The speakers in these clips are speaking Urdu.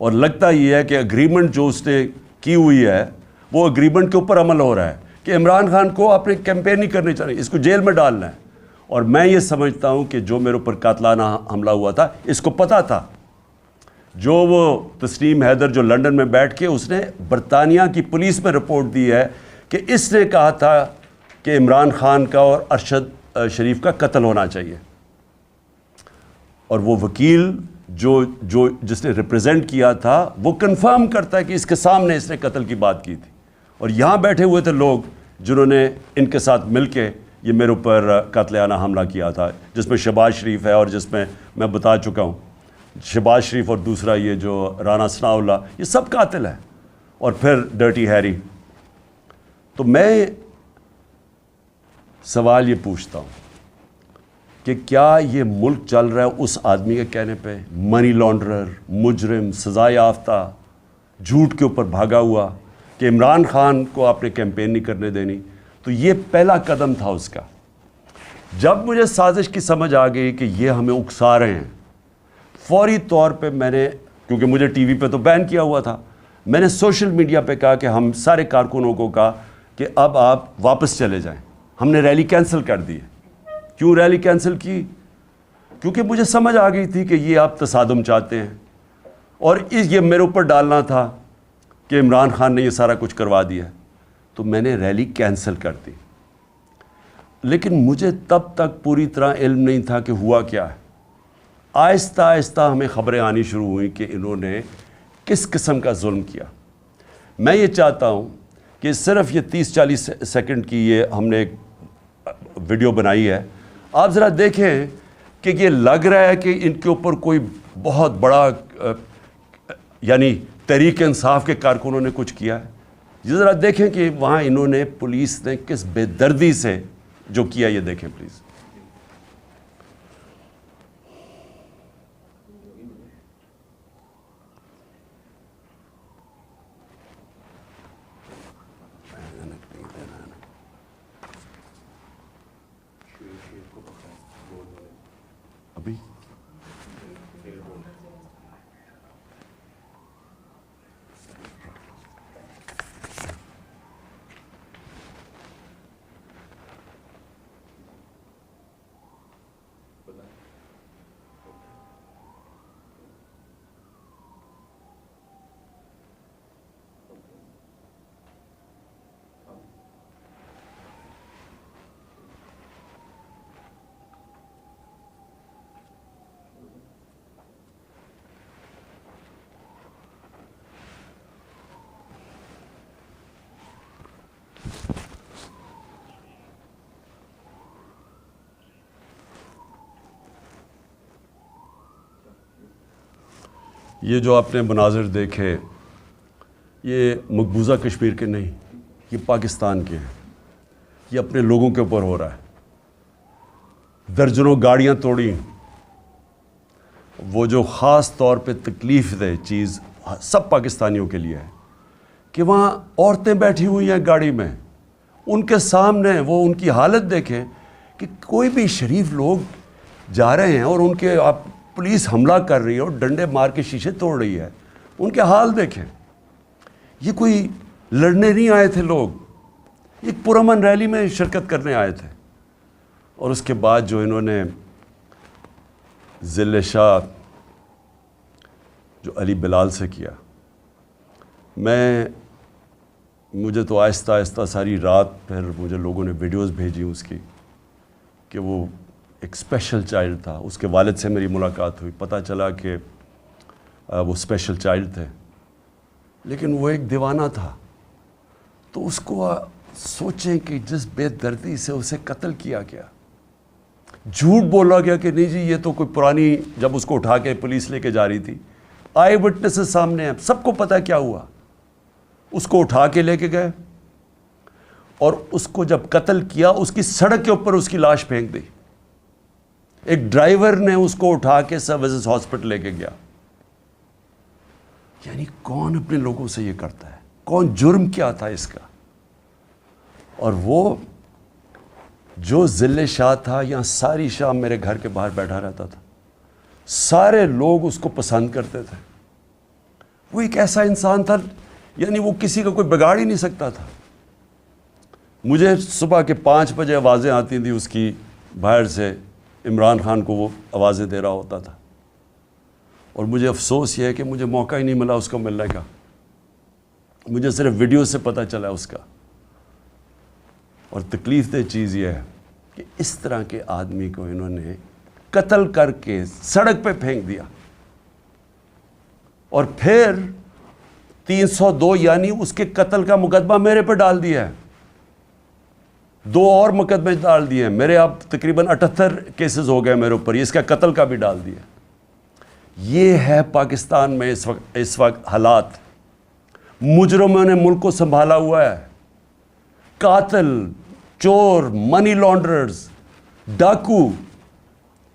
اور لگتا یہ ہے کہ اگریمنٹ جو اس نے کی ہوئی ہے وہ اگریمنٹ کے اوپر عمل ہو رہا ہے کہ عمران خان کو اپنے کیمپین نہیں کرنی چاہیے, اس کو جیل میں ڈالنا ہے. اور میں یہ سمجھتا ہوں کہ جو میرے اوپر قاتلانہ حملہ ہوا تھا اس کو پتہ تھا. جو وہ تسنیم حیدر جو لنڈن میں بیٹھ کے اس نے برطانیہ کی پولیس میں رپورٹ دی ہے کہ اس نے کہا تھا کہ عمران خان کا اور ارشد شریف کا قتل ہونا چاہیے, اور وہ وکیل جس نے ریپریزنٹ کیا تھا وہ کنفرم کرتا ہے کہ اس کے سامنے اس نے قتل کی بات کی تھی. اور یہاں بیٹھے ہوئے تھے لوگ جنہوں نے ان کے ساتھ مل کے یہ میرے اوپر قاتلانہ حملہ کیا تھا, جس میں شہباز شریف ہے اور جس میں میں بتا چکا ہوں شہباز شریف اور دوسرا یہ جو رانا ثناء اللہ, یہ سب قاتل ہیں, اور پھر ڈرٹی ہیری. تو میں سوال یہ پوچھتا ہوں کہ کیا یہ ملک چل رہا ہے اس آدمی کے کہنے پہ, منی لانڈرر, مجرم, سزا یافتہ, جھوٹ کے اوپر بھاگا ہوا, کہ عمران خان کو آپ نے کیمپین نہیں کرنے دینی. تو یہ پہلا قدم تھا اس کا. جب مجھے سازش کی سمجھ آ گئی کہ یہ ہمیں اکسا رہے ہیں, فوری طور پہ میں نے, کیونکہ مجھے ٹی وی پہ تو بین کیا ہوا تھا, میں نے سوشل میڈیا پہ کہا کہ ہم سارے کارکنوں کو کہا کہ اب آپ واپس چلے جائیں. ہم نے ریلی کینسل کر دی ہے. کیوں ریلی کینسل کی؟ کیونکہ مجھے سمجھ آ گئی تھی کہ یہ آپ تصادم چاہتے ہیں, اور یہ میرے اوپر ڈالنا تھا کہ عمران خان نے یہ سارا کچھ کروا دیا ہے. تو میں نے ریلی کینسل کر دی. لیکن مجھے تب تک پوری طرح علم نہیں تھا کہ ہوا کیا ہے. آہستہ آہستہ ہمیں خبریں آنی شروع ہوئیں کہ انہوں نے کس قسم کا ظلم کیا. میں یہ چاہتا ہوں کہ صرف یہ 30-40 سیکنڈ کی یہ ہم نے ایک ویڈیو بنائی ہے, آپ ذرا دیکھیں کہ یہ لگ رہا ہے کہ ان کے اوپر کوئی بہت بڑا یعنی تحریک انصاف کے کارکنوں نے کچھ کیا ہے. یہ ذرا دیکھیں کہ وہاں انہوں نے, پولیس نے کس بے دردی سے جو کیا, یہ دیکھیں پلیز. ابھی یہ جو آپ نے مناظر دیکھے یہ مقبوضہ کشمیر کے نہیں, یہ پاکستان کے ہیں. یہ اپنے لوگوں کے اوپر ہو رہا ہے. درجنوں گاڑیاں توڑی. وہ جو خاص طور پہ تکلیف دہ چیز سب پاکستانیوں کے لیے ہے کہ وہاں عورتیں بیٹھی ہوئی ہیں گاڑی میں, ان کے سامنے وہ ان کی حالت دیکھیں کہ کوئی بھی شریف لوگ جا رہے ہیں اور ان کے آپ پولیس حملہ کر رہی ہے اور ڈنڈے مار کے شیشے توڑ رہی ہے. ان کے حال دیکھیں. یہ کوئی لڑنے نہیں آئے تھے لوگ, ایک پرامن ریلی میں شرکت کرنے آئے تھے. اور اس کے بعد جو انہوں نے ذل شاہ جو علی بلال سے کیا, مجھے تو آہستہ آہستہ ساری رات پھر مجھے لوگوں نے ویڈیوز بھیجی اس کی کہ وہ ایک اسپیشل چائلڈ تھا. اس کے والد سے میری ملاقات ہوئی, پتہ چلا کہ وہ اسپیشل چائلڈ تھے لیکن وہ ایک دیوانہ تھا. تو اس کو سوچیں کہ جس بے دردی سے اسے قتل کیا گیا, جھوٹ بولا گیا کہ نہیں جی یہ تو کوئی پرانی, جب اس کو اٹھا کے پولیس لے کے جا رہی تھی, آئی وٹنسز سامنے ہیں, سب کو پتہ کیا ہوا. اس کو اٹھا کے لے کے گئے اور اس کو جب قتل کیا اس کی سڑک کے اوپر اس کی لاش پھینک دی. ایک ڈرائیور نے اس کو اٹھا کے سروسز ہاسپٹل لے کے گیا. یعنی کون اپنے لوگوں سے یہ کرتا ہے؟ کون؟ جرم کیا تھا اس کا؟ اور وہ جو ذل شاہ تھا, یہاں ساری شام میرے گھر کے باہر بیٹھا رہتا تھا, سارے لوگ اس کو پسند کرتے تھے. وہ ایک ایسا انسان تھا، یعنی وہ کسی کا کوئی بگاڑ ہی نہیں سکتا تھا. مجھے صبح کے 5 بجے آوازیں آتی تھیں اس کی باہر سے، عمران خان کو وہ آوازیں دے رہا ہوتا تھا. اور مجھے افسوس یہ ہے کہ مجھے موقع ہی نہیں ملا اس کو ملنے کا. مجھے صرف ویڈیو سے پتہ چلا اس کا. اور تکلیف دہ چیز یہ ہے کہ اس طرح کے آدمی کو انہوں نے قتل کر کے سڑک پہ پھینک دیا، اور پھر 302 یعنی اس کے قتل کا مقدمہ میرے پہ ڈال دیا ہے. 2 اور مقدمے ڈال دیے ہیں میرے. اب تقریباً 78 کیسز ہو گئے میرے اوپر، اس کا قتل کا بھی ڈال دیا. یہ ہے پاکستان میں اس وقت حالات. مجرموں نے ملک کو سنبھالا ہوا ہے. قاتل، چور، منی لانڈررز، ڈاکو،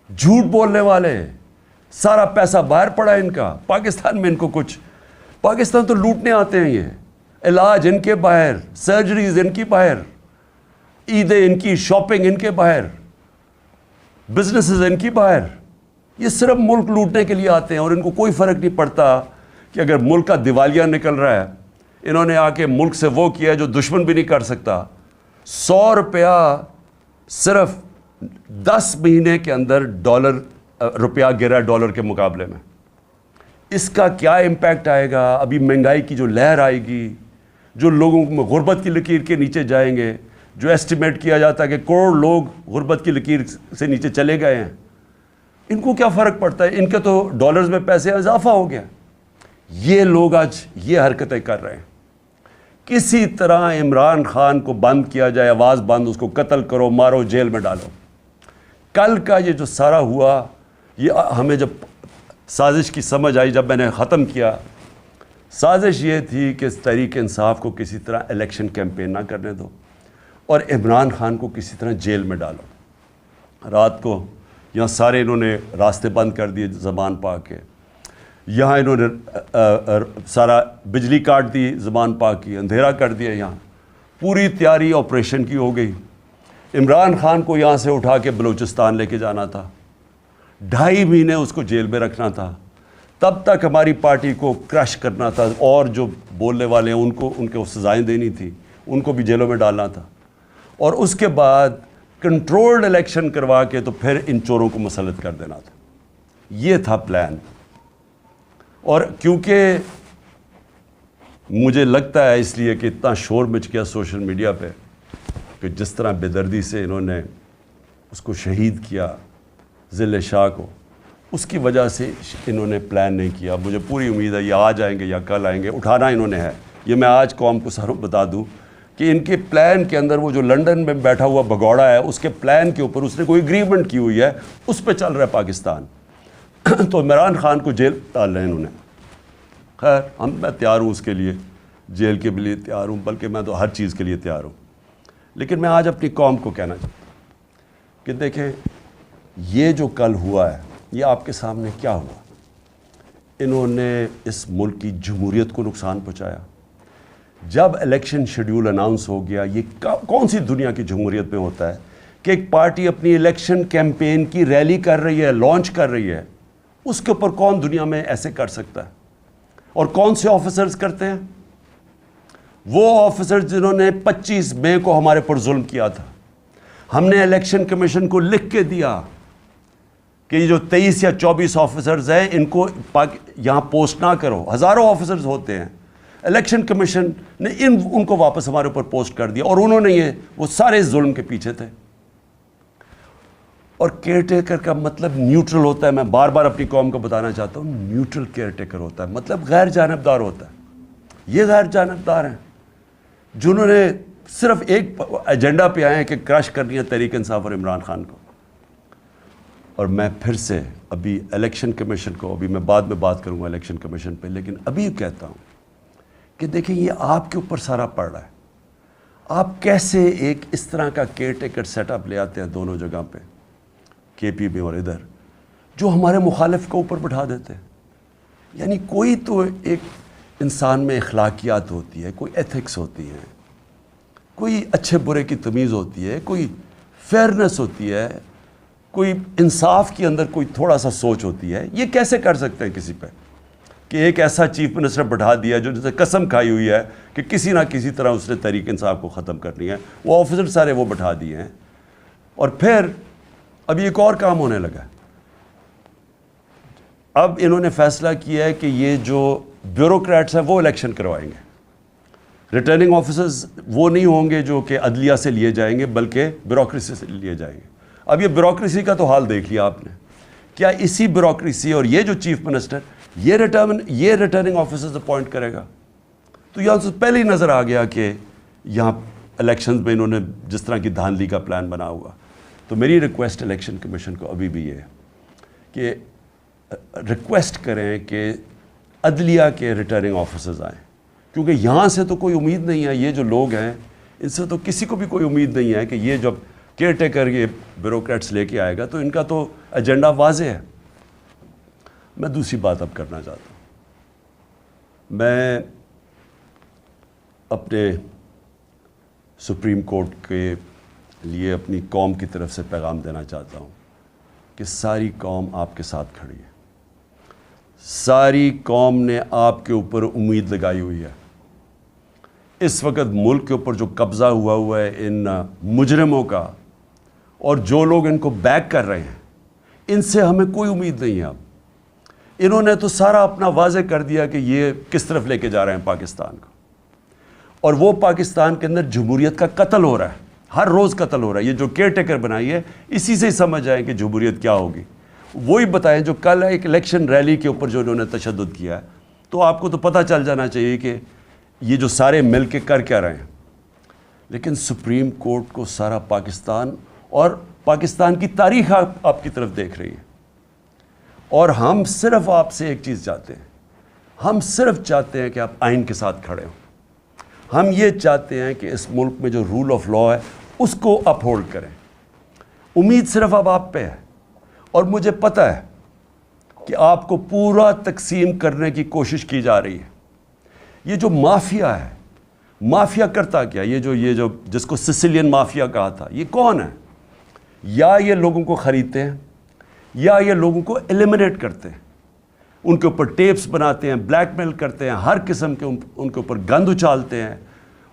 جھوٹ بولنے والے، سارا پیسہ باہر پڑا ہے ان کا. پاکستان میں ان کو کچھ، پاکستان تو لوٹنے آتے ہیں. یہ علاج ان کے باہر، سرجریز ان کی باہر، عیدیں ان کی، شاپنگ ان کے باہر، بزنسز ان کی باہر. یہ صرف ملک لوٹنے کے لیے آتے ہیں، اور ان کو کوئی فرق نہیں پڑتا کہ اگر ملک کا دیوالیہ نکل رہا ہے. انہوں نے آ کے ملک سے وہ کیا جو دشمن بھی نہیں کر سکتا. 100 روپیہ صرف 10 مہینے کے اندر روپیہ گرا ڈالر کے مقابلے میں. اس کا کیا امپیکٹ آئے گا؟ ابھی مہنگائی کی جو لہر آئے گی، جو لوگوں میں غربت کی لکیر کے نیچے جائیں گے، جو ایسٹیمیٹ کیا جاتا ہے کہ کروڑ لوگ غربت کی لکیر سے نیچے چلے گئے ہیں، ان کو کیا فرق پڑتا ہے؟ ان کے تو ڈالرز میں پیسے اضافہ ہو گیا. یہ لوگ آج یہ حرکتیں کر رہے ہیں. کسی طرح عمران خان کو بند کیا جائے، آواز بند، اس کو قتل کرو، مارو، جیل میں ڈالو. کل کا یہ جو سارا ہوا، یہ ہمیں جب سازش کی سمجھ آئی، جب میں نے ختم کیا، سازش یہ تھی کہ تحریک انصاف کو کسی طرح الیکشن کیمپین نہ کرنے دو اور عمران خان کو کسی طرح جیل میں ڈالو. رات کو یہاں سارے انہوں نے راستے بند کر دیے زبان پاک کے. یہاں انہوں نے سارا بجلی کاٹ دی زبان پاک کی، اندھیرا کر دیا. یہاں پوری تیاری آپریشن کی ہو گئی. عمران خان کو یہاں سے اٹھا کے بلوچستان لے کے جانا تھا. 2.5 مہینے اس کو جیل میں رکھنا تھا. تب تک ہماری پارٹی کو کرش کرنا تھا، اور جو بولنے والے ہیں ان کو سزائیں دینی تھی، ان کو بھی جیلوں میں ڈالنا تھا. اور اس کے بعد کنٹرولڈ الیکشن کروا کے تو پھر ان چوروں کو مسلط کر دینا تھا. یہ تھا پلان. اور کیونکہ مجھے لگتا ہے اس لیے کہ اتنا شور مچ گیا سوشل میڈیا پہ کہ جس طرح بے دردی سے انہوں نے اس کو شہید کیا، ذل شاہ کو، اس کی وجہ سے انہوں نے پلان نہیں کیا. مجھے پوری امید ہے یہ آج آئیں گے یا کل آئیں گے. اٹھانا انہوں نے ہے. یہ میں آج قوم کو ساروں بتا دوں کہ ان کے پلان کے اندر وہ جو لنڈن میں بیٹھا ہوا بھگوڑا ہے، اس کے پلان کے اوپر اس نے کوئی اگریمنٹ کی ہوئی ہے، اس پہ چل رہا ہے پاکستان. تو عمران خان کو جیل ڈال رہے ہیں انہوں نے. خیر میں تیار ہوں اس کے لیے، جیل کے لیے تیار ہوں، بلکہ میں تو ہر چیز کے لیے تیار ہوں. لیکن میں آج اپنی قوم کو کہنا چاہتا ہوں کہ دیکھیں، یہ جو کل ہوا ہے یہ آپ کے سامنے کیا ہوا. انہوں نے اس ملک کی جمہوریت کو نقصان پہنچایا. جب الیکشن شیڈیول اناؤنس ہو گیا، یہ کون سی دنیا کی جمہوریت میں ہوتا ہے کہ ایک پارٹی اپنی الیکشن کیمپین کی ریلی کر رہی ہے، لانچ کر رہی ہے؟ اس کے اوپر کون دنیا میں ایسے کر سکتا ہے؟ اور کون سے آفیسرز کرتے ہیں؟ وہ آفیسرز جنہوں نے 25 مئی کو ہمارے پر ظلم کیا تھا. ہم نے الیکشن کمیشن کو لکھ کے دیا کہ یہ جو 23 یا 24 آفیسرز ہیں ان کو یہاں پوسٹ نہ کرو. ہزاروں آفیسرز ہوتے ہیں. الیکشن کمیشن نے ان کو واپس ہمارے اوپر پوسٹ کر دیا، اور انہوں نے وہ سارے ظلم کے پیچھے تھے. اور کیئر ٹیکر کا مطلب نیوٹرل ہوتا ہے. میں بار بار اپنی قوم کو بتانا چاہتا ہوں، نیوٹرل کیئر ٹیکر ہوتا ہے، مطلب غیر جانبدار ہوتا ہے. یہ غیر جانبدار ہیں جنہوں نے صرف ایک ایجنڈا پہ آئے ہیں کہ کرش کرنی ہے تحریک انصاف اور عمران خان کو. اور میں پھر سے ابھی الیکشن کمیشن کو، ابھی میں بعد میں بات کروں گا الیکشن کمیشن پہ، لیکن ابھی کہتا ہوں کہ دیکھیں یہ آپ کے اوپر سارا پڑ رہا ہے. آپ کیسے ایک اس طرح کا کیئر ٹیکر سیٹ اپ لے آتے ہیں دونوں جگہ پہ، کے پی میں اور ادھر، جو ہمارے مخالف کو اوپر بٹھا دیتے ہیں. یعنی کوئی تو ایک انسان میں اخلاقیات ہوتی ہے، کوئی ایتھکس ہوتی ہے، کوئی اچھے برے کی تمیز ہوتی ہے، کوئی فیئرنس ہوتی ہے، کوئی انصاف کے اندر کوئی تھوڑا سا سوچ ہوتی ہے. یہ کیسے کر سکتے ہیں کسی پہ؟ کہ ایک ایسا چیف منسٹر بٹھا دیا جو جسے قسم کھائی ہوئی ہے کہ کسی نہ کسی طرح اس نے تحریک انصاف کو ختم کرنی ہے. وہ آفیسر سارے وہ بٹھا دیے ہیں. اور پھر اب ایک اور کام ہونے لگا. اب انہوں نے فیصلہ کیا ہے کہ یہ جو بیوروکریٹس ہیں وہ الیکشن کروائیں گے. ریٹرننگ آفیسرز وہ نہیں ہوں گے جو کہ عدلیہ سے لیے جائیں گے بلکہ بیوروکریسی سے لیے جائیں گے. اب یہ بیوروکریسی کا تو حال دیکھ لیا آپ نے. کیا اسی بیوروکریسی اور یہ جو چیف منسٹر یہ ریٹرننگ آفیسرز اپوائنٹ کرے گا؟ تو یہاں سے پہلے ہی نظر آ گیا کہ یہاں الیکشنز میں انہوں نے جس طرح کی دھاندلی کا پلان بنا ہوا. تو میری ریکویسٹ الیکشن کمیشن کو ابھی بھی یہ ہے کہ ریکویسٹ کریں کہ عدلیہ کے ریٹرننگ آفیسرز آئیں, کیونکہ یہاں سے تو کوئی امید نہیں ہے. یہ جو لوگ ہیں ان سے تو کسی کو بھی کوئی امید نہیں ہے کہ یہ جب کیئر ٹیکر یہ بیوروکریٹس لے کے آئے گا تو ان کا تو ایجنڈا واضح ہے. میں دوسری بات اب کرنا چاہتا ہوں. میں اپنے سپریم کورٹ کے لیے اپنی قوم کی طرف سے پیغام دینا چاہتا ہوں کہ ساری قوم آپ کے ساتھ کھڑی ہے. ساری قوم نے آپ کے اوپر امید لگائی ہوئی ہے. اس وقت ملک کے اوپر جو قبضہ ہوا ہے ان مجرموں کا اور جو لوگ ان کو بیک کر رہے ہیں, ان سے ہمیں کوئی امید نہیں ہے. اب انہوں نے تو سارا اپنا واضح کر دیا کہ یہ کس طرف لے کے جا رہے ہیں پاکستان کو, اور وہ پاکستان کے اندر جمہوریت کا قتل ہو رہا ہے. ہر روز قتل ہو رہا ہے. یہ جو کیئر ٹیکر بنائی ہے اسی سے ہی سمجھ آئیں کہ جمہوریت کیا ہوگی. وہی بتائیں جو کل ایک الیکشن ریلی کے اوپر جو انہوں نے تشدد کیا ہے, تو آپ کو تو پتہ چل جانا چاہیے کہ یہ جو سارے مل کے کر کیا رہے ہیں. لیکن سپریم کورٹ کو سارا پاکستان اور پاکستان کی تاریخ آپ کی طرف دیکھ رہی ہے. اور ہم صرف آپ سے ایک چیز چاہتے ہیں. ہم صرف چاہتے ہیں کہ آپ آئین کے ساتھ کھڑے ہوں. ہم یہ چاہتے ہیں کہ اس ملک میں جو رول آف لا ہے اس کو اپ ہولڈ کریں. امید صرف اب آپ پہ ہے, اور مجھے پتہ ہے کہ آپ کو پورا تقسیم کرنے کی کوشش کی جا رہی ہے. یہ جو مافیا ہے, مافیا کرتا کیا؟ یہ جو جس کو سسیلین مافیا کہا تھا, یہ کون ہے؟ یا یہ لوگوں کو خریدتے ہیں یا یہ لوگوں کو ایلیمنیٹ کرتے ہیں. ان کے اوپر ٹیپس بناتے ہیں, بلیک میل کرتے ہیں, ہر قسم کے ان کے اوپر گند اچھالتے ہیں,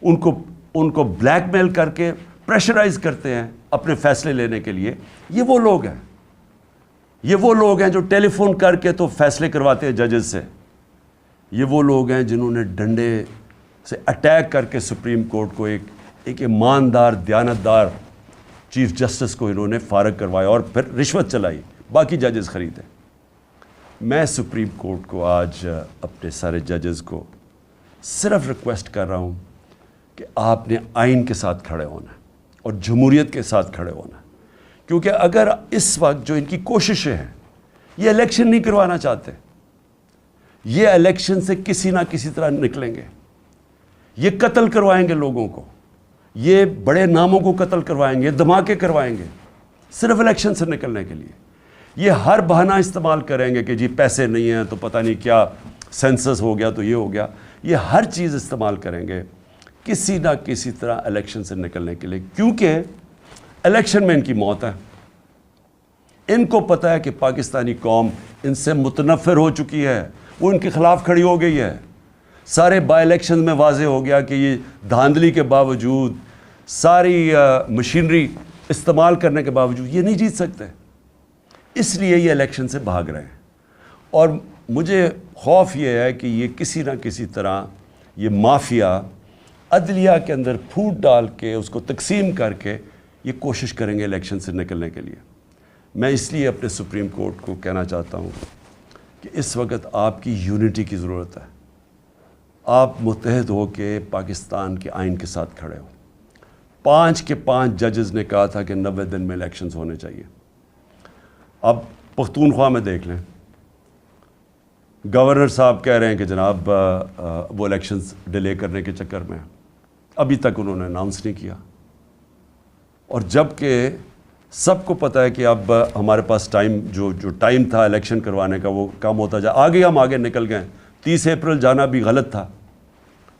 ان کو بلیک میل کر کے پریشرائز کرتے ہیں اپنے فیصلے لینے کے لیے. یہ وہ لوگ ہیں. یہ وہ لوگ ہیں جو ٹیلی فون کر کے تو فیصلے کرواتے ہیں ججز سے. یہ وہ لوگ ہیں جنہوں نے ڈنڈے سے اٹیک کر کے سپریم کورٹ کو ایک ایماندار دیانتدار چیف جسٹس کو انہوں نے فارغ کروایا اور پھر رشوت چلائی, باقی ججز خریدے. میں سپریم کورٹ کو آج اپنے سارے ججز کو صرف ریکویسٹ کر رہا ہوں کہ آپ نے آئین کے ساتھ کھڑے ہونا ہے اور جمہوریت کے ساتھ کھڑے ہونا ہے. کیونکہ اگر اس وقت جو ان کی کوششیں ہیں, یہ الیکشن نہیں کروانا چاہتے, یہ الیکشن سے کسی نہ کسی طرح نکلیں گے. یہ قتل کروائیں گے لوگوں کو, یہ بڑے ناموں کو قتل کروائیں گے, دھماکے کروائیں گے صرف الیکشن سے نکلنے کے لیے. یہ ہر بہانہ استعمال کریں گے کہ جی پیسے نہیں ہیں تو پتہ نہیں کیا سینسس ہو گیا تو یہ ہو گیا. یہ ہر چیز استعمال کریں گے کسی نہ کسی طرح الیکشن سے نکلنے کے لیے, کیونکہ الیکشن میں ان کی موت ہے. ان کو پتہ ہے کہ پاکستانی قوم ان سے متنفر ہو چکی ہے, وہ ان کے خلاف کھڑی ہو گئی ہے. سارے بائی الیکشن میں واضح ہو گیا کہ یہ دھاندلی کے باوجود, ساری مشینری استعمال کرنے کے باوجود یہ نہیں جیت سکتے. اس لیے یہ الیکشن سے بھاگ رہے ہیں. اور مجھے خوف یہ ہے کہ یہ کسی نہ کسی طرح یہ مافیا عدلیہ کے اندر پھوٹ ڈال کے اس کو تقسیم کر کے یہ کوشش کریں گے الیکشن سے نکلنے کے لیے. میں اس لیے اپنے سپریم کورٹ کو کہنا چاہتا ہوں کہ اس وقت آپ کی یونٹی کی ضرورت ہے. آپ متحد ہو کے پاکستان کے آئین کے ساتھ کھڑے ہو. 5 کے 5 ججز نے کہا تھا کہ 90 دن میں الیکشنز ہونے چاہیے. اب پختونخوا میں دیکھ لیں, گورنر صاحب کہہ رہے ہیں کہ جناب وہ الیکشنز ڈیلے کرنے کے چکر میں ابھی تک انہوں نے اناؤنس نہیں کیا. اور جب کہ سب کو پتہ ہے کہ اب ہمارے پاس ٹائم جو ٹائم تھا الیکشن کروانے کا وہ کم ہوتا جا, ہم آگے نکل گئے. 30 اپریل جانا بھی غلط تھا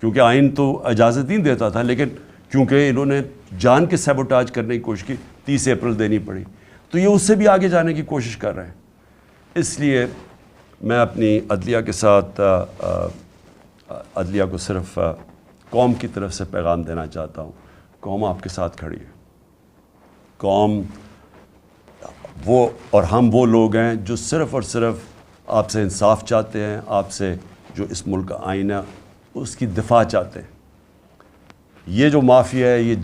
کیونکہ آئین تو اجازت نہیں دیتا تھا, لیکن کیونکہ انہوں نے جان کے سیبوٹاج کرنے کی کوشش کی 30 اپریل دینی پڑی. تو یہ اس سے بھی آگے جانے کی کوشش کر رہے ہیں. اس لیے میں اپنی عدلیہ کے ساتھ عدلیہ کو صرف قوم کی طرف سے پیغام دینا چاہتا ہوں. قوم آپ کے ساتھ کھڑی ہے. قوم وہ اور ہم وہ لوگ ہیں جو صرف اور صرف آپ سے انصاف چاہتے ہیں, آپ سے جو اس ملک کا آئین ہے اس کی دفاع چاہتے ہیں. یہ جو مافیا ہے, یہ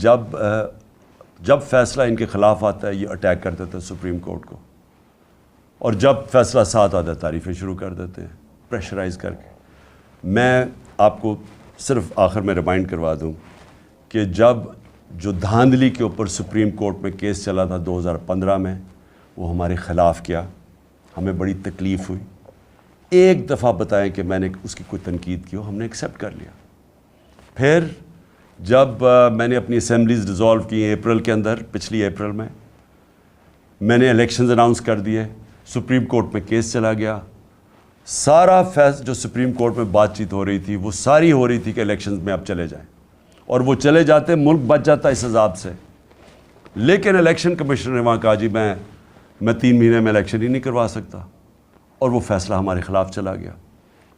جب فیصلہ ان کے خلاف آتا ہے یہ اٹیک کر دیتے ہیں سپریم کورٹ کو, اور جب فیصلہ ساتھ آتا ہے تعریفیں شروع کر دیتے ہیں پریشرائز کر کے. میں آپ کو صرف آخر میں ریمائنڈ کروا دوں کہ جب جو دھاندلی کے اوپر سپریم کورٹ میں کیس چلا تھا 2015 میں, وہ ہمارے خلاف کیا, ہمیں بڑی تکلیف ہوئی. ایک دفعہ بتائیں کہ میں نے اس کی کوئی تنقید کی ہو, ہم نے ایکسیپٹ کر لیا. پھر جب میں نے اپنی اسمبلیز ڈیزالو کی اپریل کے اندر, پچھلی اپریل میں نے الیکشنز اناؤنس کر دیے, سپریم کورٹ میں کیس چلا گیا. سارا جو سپریم کورٹ میں بات چیت ہو رہی تھی وہ ساری ہو رہی تھی کہ الیکشنز میں اب چلے جائیں, اور وہ چلے جاتے, ملک بچ جاتا اس عذاب سے. لیکن الیکشن کمیشنر نے وہاں کہا جی میں 3 مہینے میں الیکشن ہی نہیں کروا سکتا, اور وہ فیصلہ ہمارے خلاف چلا گیا.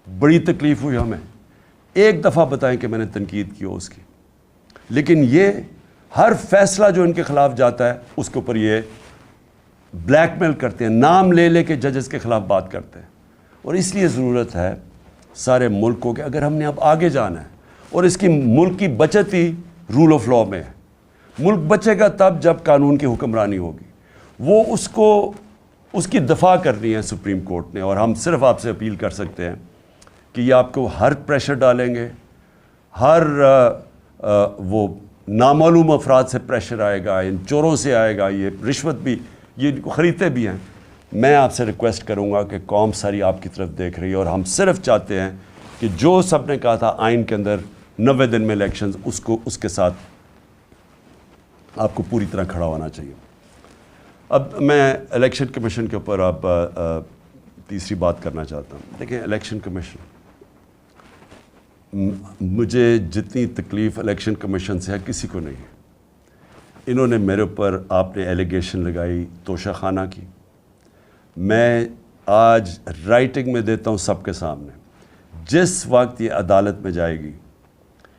بڑی تکلیف ہوئی ہمیں. ایک دفعہ بتائیں کہ میں نے تنقید کی ہو اس کی. لیکن یہ ہر فیصلہ جو ان کے خلاف جاتا ہے اس کے اوپر یہ بلیک میل کرتے ہیں, نام لے کے ججز کے خلاف بات کرتے ہیں. اور اس لیے ضرورت ہے سارے ملک کو کہ اگر ہم نے اب آگے جانا ہے, اور اس کی ملک کی بچت ہی رول آف لاء میں ہے. ملک بچے گا تب جب قانون کی حکمرانی ہوگی. وہ اس کی دفاع کرنی ہے سپریم کورٹ نے, اور ہم صرف آپ سے اپیل کر سکتے ہیں کہ یہ آپ کو ہر پریشر ڈالیں گے, ہر وہ نامعلوم افراد سے پریشر آئے گا, ان چوروں سے آئے گا, یہ رشوت بھی یہ خریدتے بھی ہیں. میں آپ سے ریکویسٹ کروں گا کہ قوم ساری آپ کی طرف دیکھ رہی ہے, اور ہم صرف چاہتے ہیں کہ جو سب نے کہا تھا آئین کے اندر 90 دن میں الیکشنز, اس کے ساتھ آپ کو پوری طرح کھڑا ہونا چاہیے. اب میں الیکشن کمیشن کے اوپر اب تیسری بات کرنا چاہتا ہوں. دیکھیں, الیکشن کمیشن, مجھے جتنی تکلیف الیکشن کمیشن سے ہے کسی کو نہیں ہے. انہوں نے میرے اوپر, آپ نے ایلیگیشن لگائی توشہ خانہ کی. میں آج رائٹنگ میں دیتا ہوں سب کے سامنے, جس وقت یہ عدالت میں جائے گی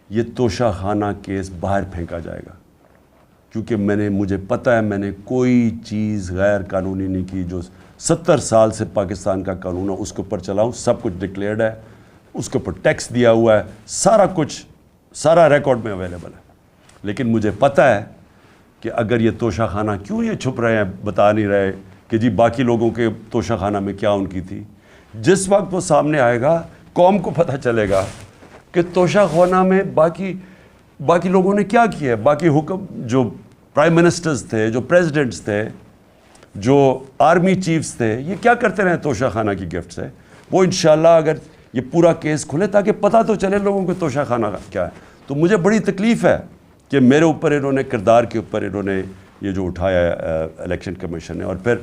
یہ توشہ خانہ کیس باہر پھینکا جائے گا, کیونکہ مجھے پتہ ہے میں نے کوئی چیز غیر قانونی نہیں کی. جو 70 سال سے پاکستان کا قانون ہے اس کے اوپر چلاؤں, سب کچھ ڈکلیئرڈ ہے, اس کے اوپر ٹیکس دیا ہوا ہے, سارا کچھ, سارا ریکارڈ میں اویلیبل ہے. لیکن مجھے پتہ ہے کہ اگر یہ توشہ خانہ, کیوں یہ چھپ رہے ہیں, بتا نہیں رہے کہ جی باقی لوگوں کے توشہ خانہ میں کیا ان کی تھی. جس وقت وہ سامنے آئے گا قوم کو پتہ چلے گا کہ توشہ خانہ میں باقی لوگوں نے کیا کیا ہے. باقی حکم جو پرائم منسٹرز تھے, جو پریزیڈنٹس تھے, جو آرمی چیفز تھے, یہ کیا کرتے رہے توشہ خانہ کی گفٹ سے. وہ انشاءاللہ اگر یہ پورا کیس کھلے تاکہ پتہ تو چلے لوگوں کو توشہ خانہ کیا ہے. تو مجھے بڑی تکلیف ہے کہ میرے اوپر انہوں نے, کردار کے اوپر انہوں نے یہ جو اٹھایا ہے الیکشن کمیشن نے. اور پھر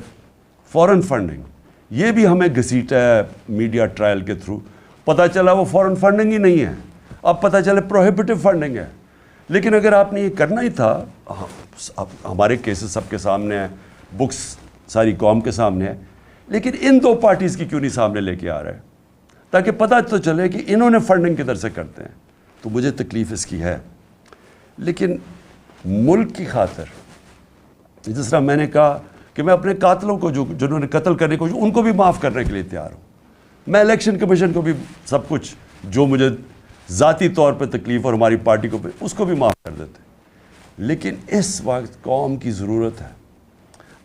فورن فنڈنگ, یہ بھی ہمیں گھسیٹا ہے میڈیا ٹرائل کے تھرو. پتہ چلا وہ فورن فنڈنگ ہی نہیں ہے, اب پتہ چلے پروہیبٹیو فنڈنگ ہے. لیکن اگر آپ نے یہ کرنا ہی تھا, ہمارے کیسز سب کے سامنے ہیں, بکس ساری قوم کے سامنے ہے, لیکن ان 2 پارٹیز کی کیوں نہیں سامنے لے کے آ رہے تاکہ پتہ تو چلے کہ انہوں نے فنڈنگ کدھر سے کرتے ہیں. تو مجھے تکلیف اس کی ہے. لیکن ملک کی خاطر, جس طرح میں نے کہا کہ میں اپنے قاتلوں کو جنہوں نے قتل کرنے کو, ان کو بھی معاف کرنے کے لیے تیار ہوں. میں الیکشن کمیشن کو بھی سب کچھ جو مجھے ذاتی طور پہ تکلیف اور ہماری پارٹی کو اس کو بھی معاف کر دیتے. لیکن اس وقت قوم کی ضرورت ہے.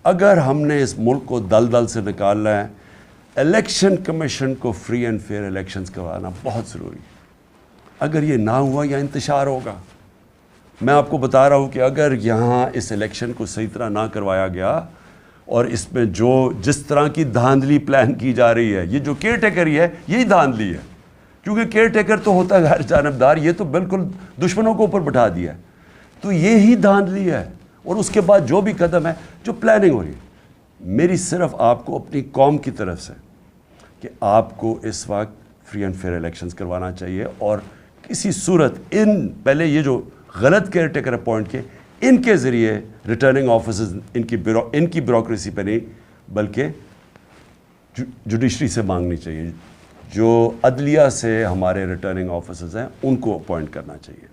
اگر ہم نے اس ملک کو دلدل سے نکالنا ہے, الیکشن کمیشن کو فری اینڈ فیئر الیکشنز کروانا بہت ضروری ہے. اگر یہ نہ ہوا یا انتشار ہوگا, میں آپ کو بتا رہا ہوں کہ اگر یہاں اس الیکشن کو صحیح طرح نہ کروایا گیا, اور اس میں جس طرح کی دھاندلی پلان کی جا رہی ہے, یہ جو کیئر ٹیکر ہی ہے, یہی دھاندلی ہے. کیونکہ کیئر ٹیکر تو ہوتا ہے غیر جانبدار, یہ تو بالکل دشمنوں کو اوپر بٹھا دیا ہے. تو یہی دھاندلی ہے. اور اس کے بعد جو بھی قدم ہے, جو پلاننگ ہو رہی ہے, میری صرف آپ کو اپنی قوم کی طرف سے کہ آپ کو اس وقت فری اینڈ فیئر الیکشنز کروانا چاہیے. اور کسی صورت پہلے یہ جو غلط کیئر ٹیکر اپوائنٹ کیے, ان کے ذریعے ریٹرننگ آفیسرز ان کی بیوروکریسی پہ نہیں بلکہ جوڈیشری سے مانگنی چاہیے، جو عدلیہ سے ہمارے ریٹرننگ آفیسرز ہیں ان کو اپوائنٹ کرنا چاہیے۔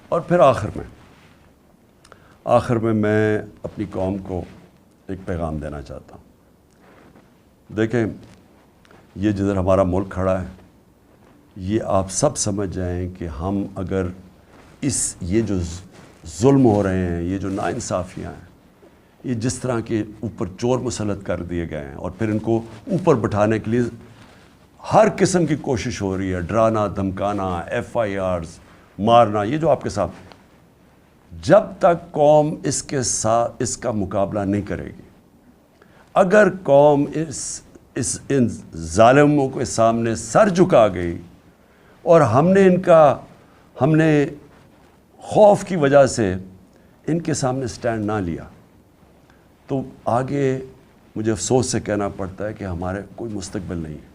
اور پھر آخر میں میں اپنی قوم کو ایک پیغام دینا چاہتا ہوں۔ دیکھیں، یہ جدھر ہمارا ملک کھڑا ہے، یہ آپ سب سمجھ جائیں کہ ہم اگر یہ جو ظلم ہو رہے ہیں، یہ جو ناانصافیاں ہیں، یہ جس طرح کے اوپر چور مسلط کر دیے گئے ہیں اور پھر ان کو اوپر بٹھانے کے لیے ہر قسم کی کوشش ہو رہی ہے، ڈرانا، دھمکانا، FIRs مارنا، یہ جو آپ کے ساتھ، جب تک قوم اس کا مقابلہ نہیں کرے گی، اگر قوم ان ظالموں کے سامنے سر جھکا گئی اور ہم نے خوف کی وجہ سے ان کے سامنے سٹینڈ نہ لیا، تو آگے مجھے افسوس سے کہنا پڑتا ہے کہ ہمارے کوئی مستقبل نہیں ہے۔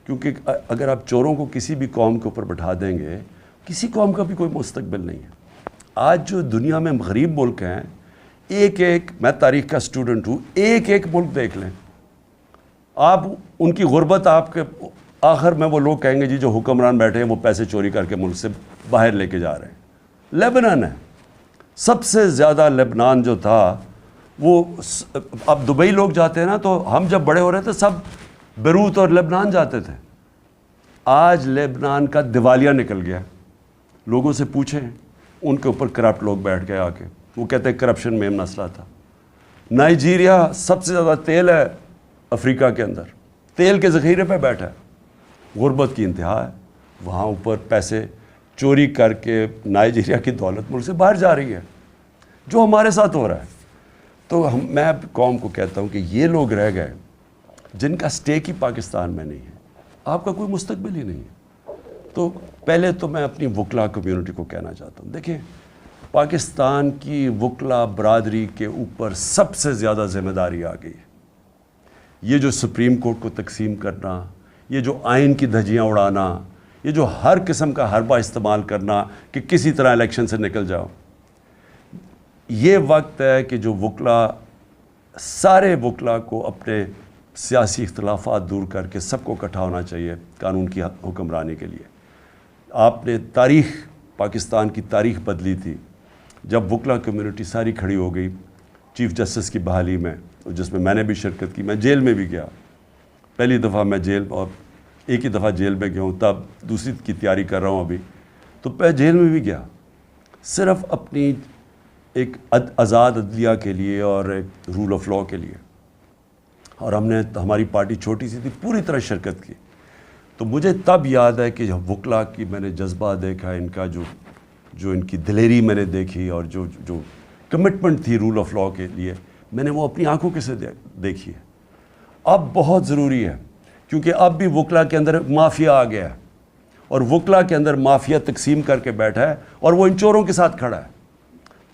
کیونکہ اگر آپ چوروں کو کسی بھی قوم کے اوپر بٹھا دیں گے، کسی قوم کا بھی کوئی مستقبل نہیں ہے۔ آج جو دنیا میں غریب ملک ہیں، میں تاریخ کا اسٹوڈنٹ ہوں، ایک ملک دیکھ لیں آپ، ان کی غربت آپ کے آخر میں وہ لوگ کہیں گے جی جو حکمران بیٹھے ہیں وہ پیسے چوری کر کے ملک سے باہر لے کے جا رہے ہیں۔ لیبنان ہے، سب سے زیادہ لیبنان جو تھا وہ، اب دبئی لوگ جاتے ہیں نا، تو ہم جب بڑے ہو رہے تھے سب بیروت اور لیبنان جاتے تھے۔ آج لیبنان کا دیوالیہ نکل گیا، لوگوں سے پوچھیں، ان کے اوپر کرپٹ لوگ بیٹھ گئے آ کے، وہ کہتے ہیں کرپشن میں مسئلہ تھا۔ نائجیریا سب سے زیادہ تیل ہے افریقہ کے اندر، تیل کے ذخیرے پہ بیٹھا ہے، غربت کی انتہا ہے، وہاں اوپر پیسے چوری کر کے نائجیریا کی دولت ملک سے باہر جا رہی ہے، جو ہمارے ساتھ ہو رہا ہے۔ تو میں قوم کو کہتا ہوں کہ یہ لوگ رہ گئے جن کا سٹیک ہی پاکستان میں نہیں ہے، آپ کا کوئی مستقبل ہی نہیں ہے۔ تو پہلے تو میں اپنی وکلا کمیونٹی کو کہنا چاہتا ہوں، دیکھیں، پاکستان کی وکلا برادری کے اوپر سب سے زیادہ ذمہ داری آ گئی ہے۔ یہ جو سپریم کورٹ کو تقسیم کرنا، یہ جو آئین کی دھجیاں اڑانا، یہ جو ہر قسم کا حربہ استعمال کرنا کہ کسی طرح الیکشن سے نکل جاؤ، یہ وقت ہے کہ جو سارے وکلا کو اپنے سیاسی اختلافات دور کر کے سب کو اکٹھا ہونا چاہیے قانون کی حکمرانی کے لیے۔ آپ نے پاکستان کی تاریخ بدلی تھی جب وکلا کمیونٹی ساری کھڑی ہو گئی چیف جسٹس کی بحالی میں، جس میں نے بھی شرکت کی، میں جیل میں بھی گیا، پہلی دفعہ میں جیل، اور ایک ہی دفعہ جیل میں گیا ہوں، تب دوسری کی تیاری کر رہا ہوں ابھی، تو جیل میں بھی گیا صرف اپنی ایک آزاد عدلیہ کے لیے اور ایک رول آف لاء کے لیے، اور ہماری پارٹی چھوٹی سی تھی، پوری طرح شرکت کی۔ تو مجھے تب یاد ہے کہ وکلا کی میں نے جذبہ دیکھا، ان کا جو ان کی دلیری میں نے دیکھی، اور جو کمٹمنٹ تھی رول آف لاء کے لیے، میں نے وہ اپنی آنکھوں کے سے دیکھی ہے۔ اب بہت ضروری ہے، کیونکہ اب بھی وکلا کے اندر مافیا آ گیا ہے، اور وکلا کے اندر مافیا تقسیم کر کے بیٹھا ہے، اور وہ ان چوروں کے ساتھ کھڑا ہے۔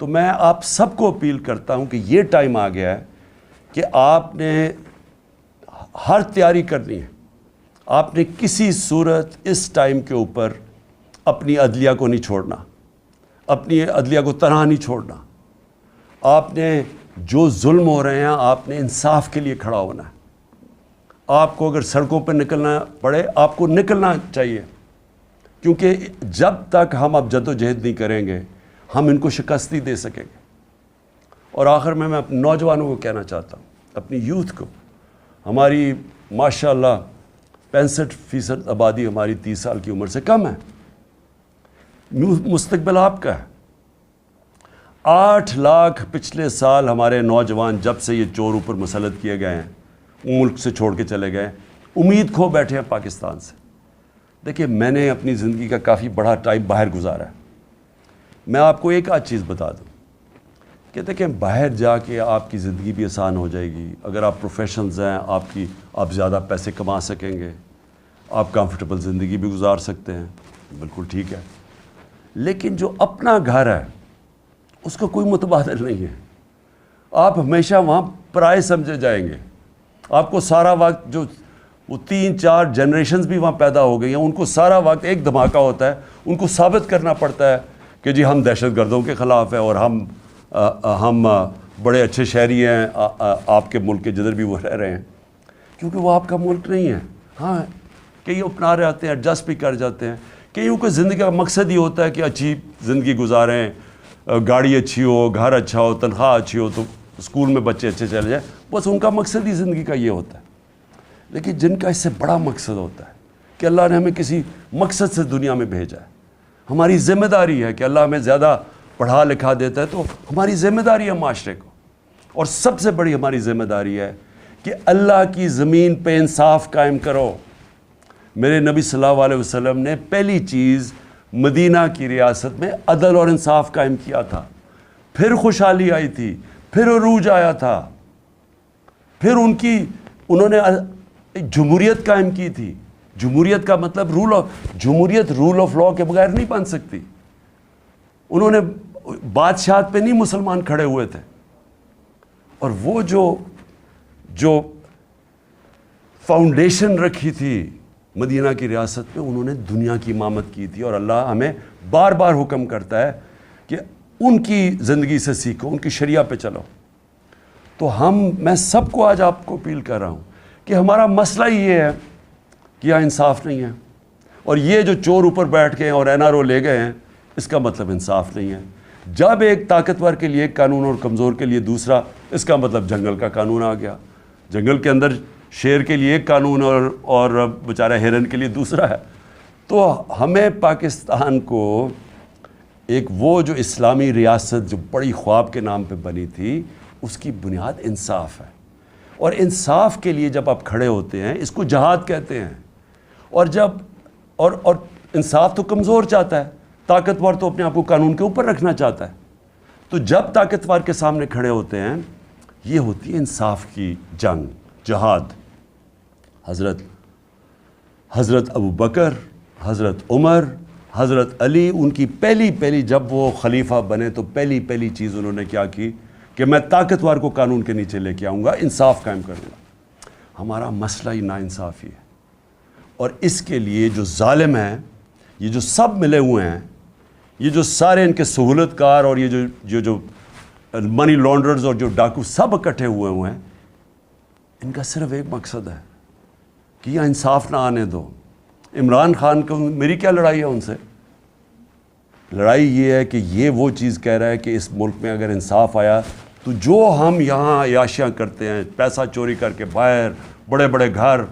تو میں آپ سب کو اپیل کرتا ہوں کہ یہ ٹائم آ گیا ہے کہ آپ نے ہر تیاری کرنی ہے، آپ نے کسی صورت اس ٹائم کے اوپر اپنی عدلیہ کو نہیں چھوڑنا، اپنی عدلیہ کو تنہا نہیں چھوڑنا۔ آپ نے جو ظلم ہو رہے ہیں، آپ نے انصاف کے لیے کھڑا ہونا ہے۔ آپ کو اگر سڑکوں پہ نکلنا پڑے، آپ کو نکلنا چاہیے، کیونکہ جب تک ہم اب جد و جہد نہیں کریں گے، ہم ان کو شکست نہیں دے سکیں گے۔ اور آخر میں اپنے نوجوانوں کو کہنا چاہتا ہوں، اپنی یوتھ کو، ہماری ماشاءاللہ 65% آبادی ہماری 30 سال کی عمر سے کم ہے، مستقبل آپ کا ہے۔ 8 لاکھ پچھلے سال ہمارے نوجوان جب سے یہ چور اوپر مسلط کیے گئے ہیں، ملک سے چھوڑ کے چلے گئے، امید کھو بیٹھے ہیں پاکستان سے۔ دیکھیے، میں نے اپنی زندگی کا کافی بڑا ٹائم باہر گزارا ہے۔ میں آپ کو ایک آدھ چیز بتا دوں کہ دیکھیں، باہر جا کے آپ کی زندگی بھی آسان ہو جائے گی، اگر آپ پروفیشنلز ہیں، آپ زیادہ پیسے کما سکیں گے، آپ کمفرٹیبل زندگی بھی گزار سکتے ہیں، بالکل ٹھیک ہے۔ لیکن جو اپنا گھر ہے اس کا کوئی متبادل نہیں ہے، آپ ہمیشہ وہاں پرائے سمجھے جائیں گے۔ آپ کو سارا وقت وہ 3-4 جنریشنز بھی وہاں پیدا ہو گئی ہیں، ان کو سارا وقت ایک دھماکہ ہوتا ہے، ان کو ثابت کرنا پڑتا ہے کہ جی ہم دہشت گردوں کے خلاف ہیں، اور ہم بڑے اچھے شہری ہیں آپ کے ملک کے جدھر بھی وہ رہ رہے ہیں۔ کیونکہ وہ آپ کا ملک نہیں ہے. ہاں کئی اپنا رہے آتے ہیں, ایڈجسٹ بھی کر جاتے ہیں. کئیوں کو زندگی کا مقصد ہی ہوتا ہے کہ اچھی زندگی گزاریں, گاڑی اچھی ہو, گھر اچھا ہو, تنخواہ اچھی ہو, تو اسکول میں بچے اچھے چلے جائیں. بس ان کا مقصد ہی زندگی کا یہ ہوتا ہے. لیکن جن کا اس سے بڑا مقصد ہوتا ہے کہ اللہ نے ہمیں کسی مقصد سے دنیا میں بھیجا ہے, ہماری ذمہ داری ہے کہ اللہ ہمیں زیادہ پڑھا لکھا دیتا ہے تو ہماری ذمہ داری ہے معاشرے کو, اور سب سے بڑی ہماری ذمہ داری ہے کہ اللہ کی زمین پہ انصاف قائم کرو. میرے نبی صلی اللہ علیہ وسلم نے پہلی چیز مدینہ کی ریاست میں عدل اور انصاف قائم کیا تھا, پھر خوشحالی آئی تھی, پھر عروج آیا تھا, پھر انہوں نے جمہوریت قائم کی تھی. جمہوریت کا مطلب جمہوریت رول آف لا کے بغیر نہیں بن سکتی. انہوں نے بادشاہت پہ نہیں مسلمان کھڑے ہوئے تھے, اور وہ جو فاؤنڈیشن رکھی تھی مدینہ کی ریاست میں, انہوں نے دنیا کی امامت کی تھی. اور اللہ ہمیں بار بار حکم کرتا ہے کہ ان کی زندگی سے سیکھو, ان کی شریعہ پہ چلو. تو میں سب کو آج آپ کو اپیل کر رہا ہوں کہ ہمارا مسئلہ ہی یہ ہے کہ یہاں انصاف نہیں ہے, اور یہ جو چور اوپر بیٹھ کے اور این آر او لے گئے ہیں, اس کا مطلب انصاف نہیں ہے. جب ایک طاقتور کے لیے ایک قانون اور کمزور کے لیے دوسرا, اس کا مطلب جنگل کا قانون آ گیا. جنگل کے اندر شیر کے لیے ایک قانون اور بیچارہ ہرن کے لیے دوسرا ہے. تو ہمیں پاکستان کو ایک وہ جو اسلامی ریاست جو بڑی خواب کے نام پہ بنی تھی, اس کی بنیاد انصاف ہے. اور انصاف کے لیے جب آپ کھڑے ہوتے ہیں, اس کو جہاد کہتے ہیں. اور انصاف تو کمزور چاہتا ہے, طاقتور تو اپنے آپ کو قانون کے اوپر رکھنا چاہتا ہے. تو جب طاقتور کے سامنے کھڑے ہوتے ہیں, یہ ہوتی ہے انصاف کی جنگ, جہاد. حضرت ابو بکر, حضرت عمر, حضرت علی, ان کی پہلی جب وہ خلیفہ بنے تو پہلی چیز انہوں نے کیا کی کہ میں طاقتور کو قانون کے نیچے لے کے آؤں گا, انصاف قائم کروں گا. ہمارا مسئلہ ہی ناانصافی ہے, اور اس کے لیے جو ظالم ہیں, یہ جو سب ملے ہوئے ہیں, یہ جو سارے ان کے سہولت کار اور یہ جو منی لانڈرز اور جو ڈاکو سب اکٹھے ہوئے ہیں, ان کا صرف ایک مقصد ہے کہ یہ انصاف نہ آنے دو. عمران خان کو میری کیا لڑائی ہے ان سے؟ لڑائی یہ ہے کہ یہ وہ چیز کہہ رہا ہے کہ اس ملک میں اگر انصاف آیا تو جو ہم یہاں عیاشیاں کرتے ہیں, پیسہ چوری کر کے باہر, بڑے بڑے گھر,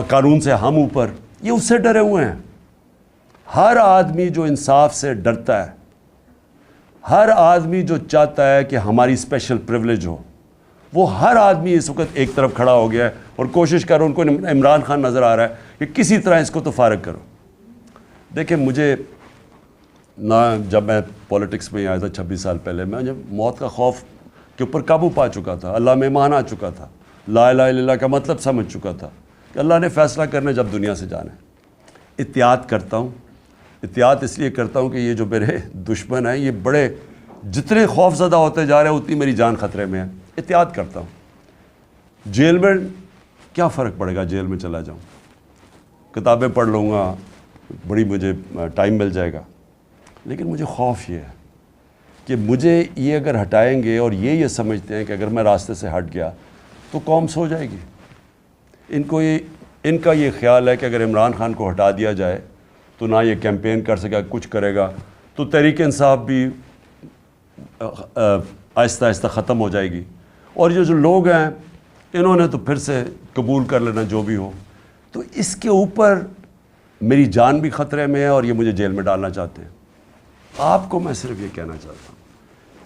قانون سے ہم اوپر, یہ اس سے ڈرے ہوئے ہیں. ہر آدمی جو انصاف سے ڈرتا ہے, ہر آدمی جو چاہتا ہے کہ ہماری اسپیشل پریولیج ہو, وہ ہر آدمی اس وقت ایک طرف کھڑا ہو گیا ہے اور کوشش کر, ان کو عمران خان نظر آ رہا ہے کہ کسی طرح اس کو تو فارغ کرو. دیکھیں مجھے نہ, جب میں پولیٹکس میں آیا تھا 26 سال پہلے, میں جب موت کا خوف کے اوپر قابو پا چکا تھا, اللہ میں ایمان آ چکا تھا, لا الہ الا اللہ کا مطلب سمجھ چکا تھا کہ اللہ نے فیصلہ کرنا جب دنیا سے جانا ہے. احتیاط کرتا ہوں, احتیاط اس لیے کرتا ہوں کہ یہ جو میرے دشمن ہیں, یہ بڑے جتنے خوف زدہ ہوتے جا رہے ہیں اتنی میری جان خطرے میں ہے. احتیاط کرتا ہوں. جیل میں کیا فرق پڑے گا, جیل میں چلا جاؤں, کتابیں پڑھ لوں گا, بڑی مجھے ٹائم مل جائے گا. لیکن مجھے خوف یہ ہے کہ مجھے یہ اگر ہٹائیں گے, اور یہ سمجھتے ہیں کہ اگر میں راستے سے ہٹ گیا تو قوم سو جائے گی. ان کا یہ خیال ہے کہ اگر عمران خان کو ہٹا دیا جائے تو نہ یہ کیمپین کر سکے, کچھ کرے گا, تو تحریک انصاف بھی آہستہ آہستہ ختم ہو جائے گی. اور یہ جو لوگ ہیں انہوں نے تو پھر سے قبول کر لینا جو بھی ہو. تو اس کے اوپر میری جان بھی خطرے میں ہے, اور یہ مجھے جیل میں ڈالنا چاہتے ہیں. آپ کو میں صرف یہ کہنا چاہتا ہوں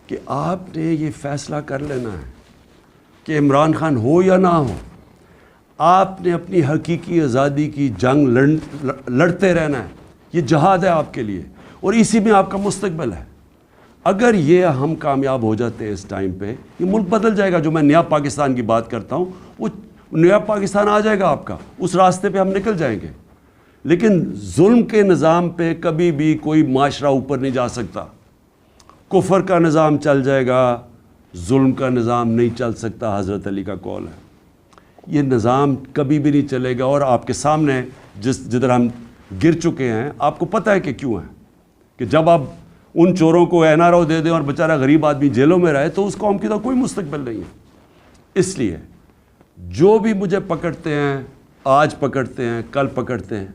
کہ آپ نے یہ فیصلہ کر لینا ہے کہ عمران خان ہو یا نہ ہو, آپ نے اپنی حقیقی آزادی کی جنگ لڑتے رہنا ہے. یہ جہاد ہے آپ کے لیے, اور اسی میں آپ کا مستقبل ہے. اگر یہ ہم کامیاب ہو جاتے ہیں اس ٹائم پہ, یہ ملک بدل جائے گا. جو میں نیا پاکستان کی بات کرتا ہوں, وہ نیا پاکستان آ جائے گا آپ کا, اس راستے پہ ہم نکل جائیں گے. لیکن ظلم کے نظام پہ کبھی بھی کوئی معاشرہ اوپر نہیں جا سکتا. کفر کا نظام چل جائے گا, ظلم کا نظام نہیں چل سکتا. حضرت علی کا قول ہے, یہ نظام کبھی بھی نہیں چلے گا. اور آپ کے سامنے جدھر ہم گر چکے ہیں, آپ کو پتہ ہے کہ کیوں ہے, کہ جب آپ ان چوروں کو این آر او دے دیں اور بیچارہ غریب آدمی جیلوں میں رہے, تو اس قوم کی تو کوئی مستقبل نہیں ہے. اس لیے جو بھی مجھے پکڑتے ہیں، آج پکڑتے ہیں، کل پکڑتے ہیں،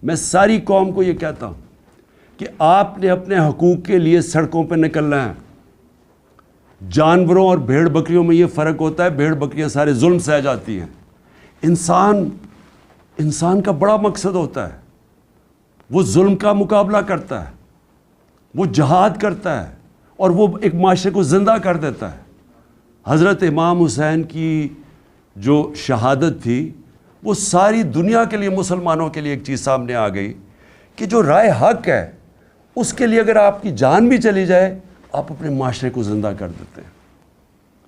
میں ساری قوم کو یہ کہتا ہوں کہ آپ نے اپنے حقوق کے لیے سڑکوں پہ نکلنا ہے۔ جانوروں اور بھیڑ بکریوں میں یہ فرق ہوتا ہے، بھیڑ بکریاں سارے ظلم سہ جاتی ہیں، انسان کا بڑا مقصد ہوتا ہے، وہ ظلم کا مقابلہ کرتا ہے، وہ جہاد کرتا ہے اور وہ ایک معاشرے کو زندہ کر دیتا ہے۔ حضرت امام حسین کی جو شہادت تھی وہ ساری دنیا کے لیے، مسلمانوں کے لیے ایک چیز سامنے آ گئی کہ جو رائے حق ہے اس کے لیے اگر آپ کی جان بھی چلی جائے آپ اپنے معاشرے کو زندہ کر دیتے ہیں۔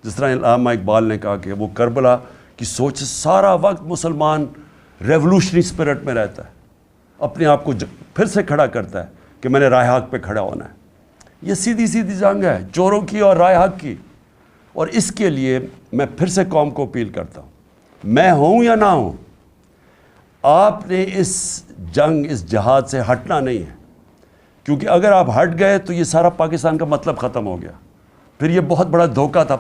جس طرح علامہ اقبال نے کہا کہ وہ کربلا کی سوچ سے سارا وقت مسلمان ریولوشنری اسپرٹ میں رہتا ہے، اپنے آپ کو پھر سے کھڑا کرتا ہے کہ میں نے رائے حق پہ کھڑا ہونا ہے۔ یہ سیدھی سیدھی جنگ ہے چوروں کی اور رائے حق کی، اور اس کے لیے میں پھر سے قوم کو اپیل کرتا ہوں، میں ہوں یا نہ ہوں، آپ نے اس جنگ، اس جہاد سے ہٹنا نہیں ہے، کیونکہ اگر آپ ہٹ گئے تو یہ سارا پاکستان کا مطلب ختم ہو گیا، پھر یہ بہت بڑا دھوکہ تھا۔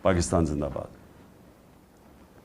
پاکستان زندہ باد۔